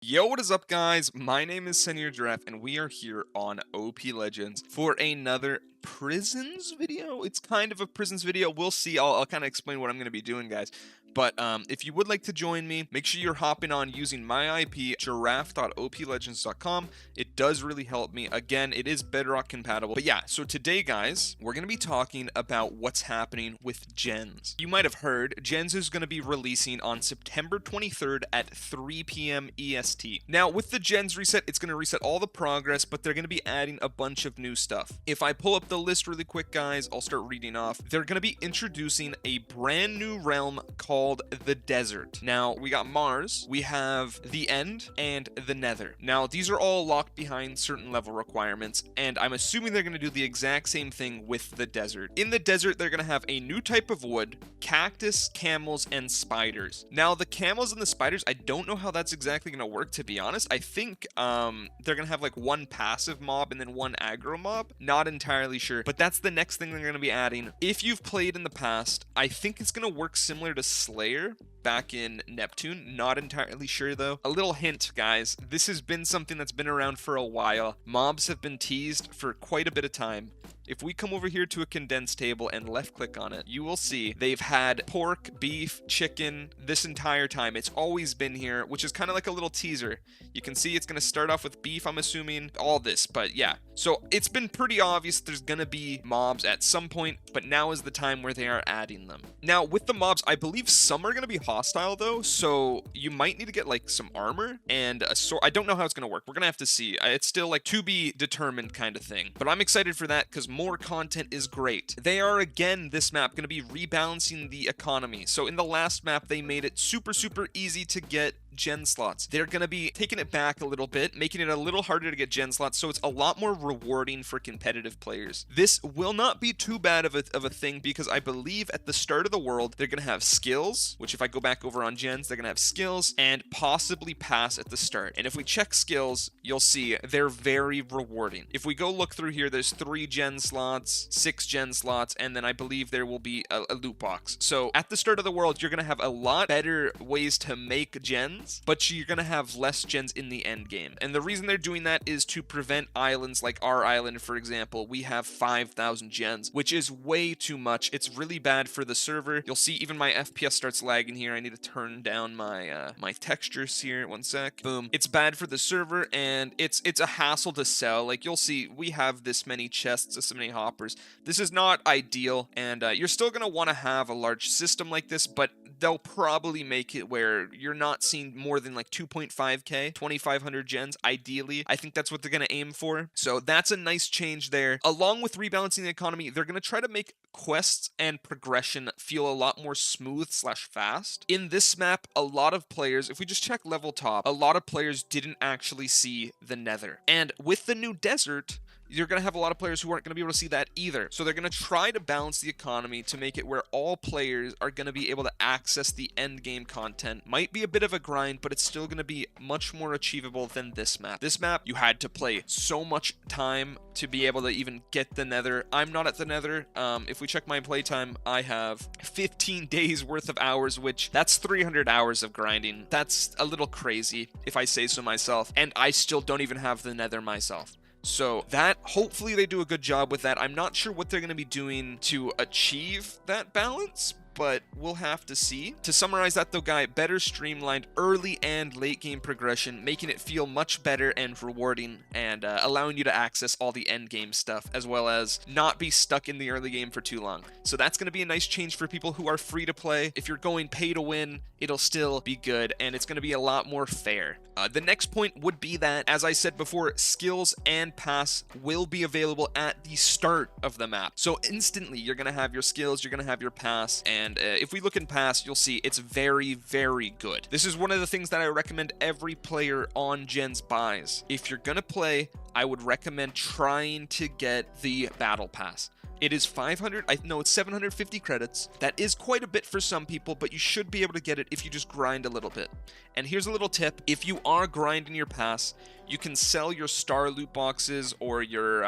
Yo, what is up, guys? My name is Senior Giraffe, and we are here on OPLegends for another prisons video. It's kind of a prisons video. We'll see. I'll kind of explain what I'm going to be doing, guys. But if you would like to join me, make sure you're hopping on using my IP, giraffe.oplegends.com. It does really help me. Again, it is Bedrock compatible. But yeah, so today, guys, we're going to be talking about what's happening with GENS. You might have heard, GENS is going to be releasing on September 23rd at 3 p.m. EST. Now, with the GENS reset, it's going to reset all the progress, but they're going to be adding a bunch of new stuff. If I pull up the list really quick, guys, I'll start reading off. They're going to be introducing a brand new realm called the Desert. Now, we got Mars, we have the End, and the Nether. Now, these are all locked behind certain level requirements, and I'm assuming they're going to do the exact same thing with the Desert. In the Desert, they're going to have a new type of wood, cactus, camels, and spiders. Now, the camels and the spiders, I don't know how that's exactly going to work, to be honest. I think they're going to have like one passive mob and then one aggro mob. Not entirely sure, but that's the next thing they're going to be adding. If you've played in the past, I think it's going to work similar to Slayer back in Neptune. Not entirely sure though. A little hint, guys, this has been something that's been around for a while. Mobs have been teased for quite a bit of time. If we come over here to a condensed table and left click on it, you will see they've had pork, beef, chicken this entire time. It's always been here, which is kind of like a little teaser. You can see it's going to start off with beef, I'm assuming, all this, but yeah. So it's been pretty obvious there's going to be mobs at some point, but now is the time where they are adding them. Now, with the mobs, I believe some are going to be hostile though, so you might need to get like some armor and a sword. I don't know how it's going to work. We're going to have to see. It's still like to be determined kind of thing, but I'm excited for that because more content is great. They are, again, this map going to be rebalancing the economy. So in the last map, they made it super easy to get gen slots. They're going to be taking it back a little bit, making it a little harder to get gen slots, so it's a lot more rewarding for competitive players. This will not be too bad of a thing, because I believe at the start of the world, they're going to have skills, which if I go back over on gens, they're going to have skills and possibly pass at the start. And if we check skills, you'll see they're very rewarding. If we go look through here, there's 3 gen slots, 6 gen slots, and then I believe there will be a loot box. So at the start of the world, you're going to have a lot better ways to make gens, but you're going to have less gens in the end game. And the reason they're doing that is to prevent islands like our island, for example. We have 5,000 gens, which is way too much. It's really bad for the server. You'll see even my FPS starts lagging here. I need to turn down my my textures here. One sec. Boom. It's bad for the server, and it's a hassle to sell. Like, you'll see we have this many chests, this many hoppers. This is not ideal, and you're still going to want to have a large system like this, but they'll probably make it where you're not seeing more than like 2.5k, 2,500 gens, ideally. I think that's what they're going to aim for. So that's a nice change there. Along with rebalancing the economy, they're going to try to make quests and progression feel a lot more smooth/fast. In this map, a lot of players, if we just check level top, a lot of players didn't actually see the Nether. And with the new desert, you're going to have a lot of players who aren't going to be able to see that either. So they're going to try to balance the economy to make it where all players are going to be able to access the end game content. Might be a bit of a grind, but it's still going to be much more achievable than this map. This map, you had to play so much time to be able to even get the Nether. I'm not at the Nether. If we check my playtime, I have 15 days worth of hours, which that's 300 hours of grinding. That's a little crazy, if I say so myself. And I still don't even have the Nether myself. So that, hopefully they do a good job with that. I'm not sure what they're going to be doing to achieve that balance, but we'll have to see. To summarize that though, guy, better streamlined early and late game progression, making it feel much better and rewarding, and allowing you to access all the end game stuff, as well as not be stuck in the early game for too long. So that's going to be a nice change for people who are free to play. If you're going pay to win, it'll still be good, and it's going to be a lot more fair. The next point would be that, as I said before, skills and pass will be available at the start of the map. So instantly, you're going to have your skills, you're going to have your pass, and if we look in pass, you'll see it's very good. This is one of the things that I recommend every player on gens buys. If you're going to play, I would recommend trying to get the battle pass. It is 500, I know it's 750 credits. That is quite a bit for some people, but you should be able to get it if you just grind a little bit. And here's a little tip: if you are grinding your pass, you can sell your star loot boxes or your,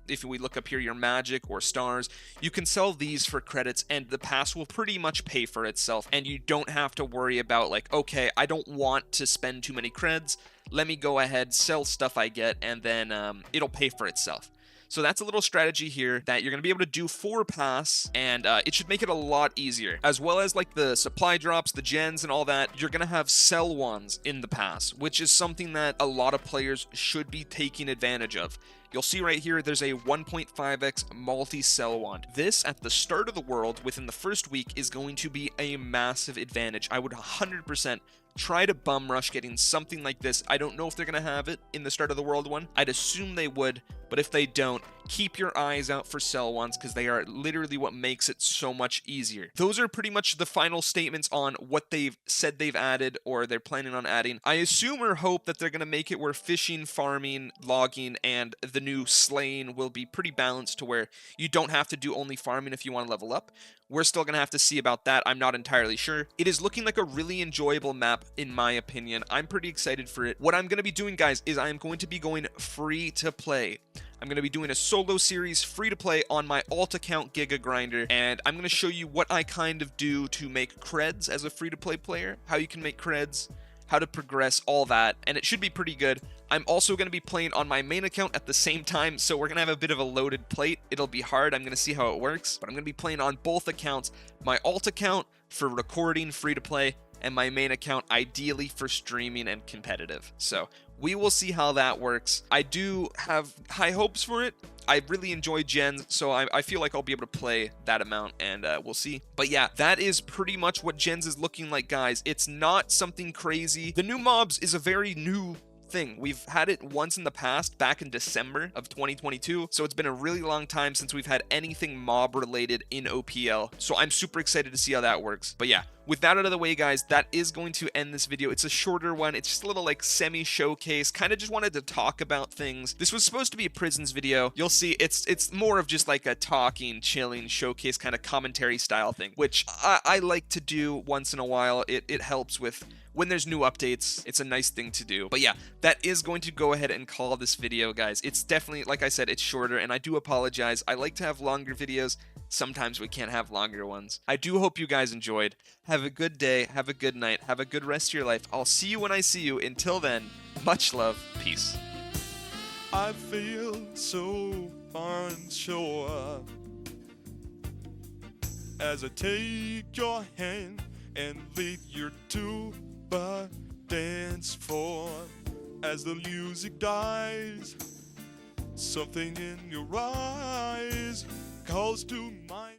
if we look up here, your magic or stars, you can sell these for credits and the pass will pretty much pay for itself. And you don't have to worry about like, okay, I don't want to spend too many creds. Let me go ahead, sell stuff I get, and then it'll pay for itself. So that's a little strategy here that you're going to be able to do for pass, and it should make it a lot easier. As well as like the supply drops, the gens and all that, you're going to have sell ones in the pass, which is something that a lot of players should be taking advantage of. You'll see right here, there's a 1.5x multi-sell wand. This, at the start of the world, within the first week, is going to be a massive advantage. I would 100% try to bum rush getting something like this. I don't know if they're going to have it in the start of the world one. I'd assume they would, but if they don't, keep your eyes out for sell ones because they are literally what makes it so much easier. Those are pretty much the final statements on what they've said they've added or they're planning on adding. I assume or hope that they're going to make it where fishing, farming, logging, and the new slaying will be pretty balanced to where you don't have to do only farming if you want to level up. We're still going to have to see about that. I'm not entirely sure. It is looking like a really enjoyable map, in my opinion. I'm pretty excited for it. What I'm going to be doing, guys, is I'm going to be going free to play. I'm going to be doing a solo series free to play on my alt account Giga Grinder, and I'm going to show you what I kind of do to make creds as a free to play player, how you can make creds, how to progress, all that, and it should be pretty good. I'm also going to be playing on my main account at the same time, so we're going to have a bit of a loaded plate. It'll be hard. I'm going to see how it works, but I'm going to be playing on both accounts. My alt account for recording, free to play, and my main account ideally for streaming and competitive. So we will see how that works. I do have high hopes for it. I really enjoy gens, so I feel like I'll be able to play that amount, and we'll see. But yeah, that is pretty much what gens is looking like, guys. It's not something crazy. The new mobs is a very new thing. We've had it once in the past, back in December of 2022, so it's been a really long time since we've had anything mob related in OPL, so I'm super excited to see how that works. But yeah, with that out of the way, guys, that is going to end this video. It's a shorter one. It's just a little like semi-showcase. Kind of just wanted to talk about things. This was supposed to be a prisons video. You'll see it's more of just like a talking, chilling, showcase kind of commentary style thing, which I like to do once in a while. It helps with when there's new updates. It's a nice thing to do. But yeah, that is going to go ahead and call this video, guys. It's definitely, like I said, it's shorter, and I do apologize. I like to have longer videos. Sometimes we can't have longer ones. I do hope you guys enjoyed. Have a good day. Have a good night. Have a good rest of your life. I'll see you when I see you. Until then, much love. Peace. I feel so unsure as I take your hand and lead you to the dance floor. As the music dies, something in your eyes calls to mind.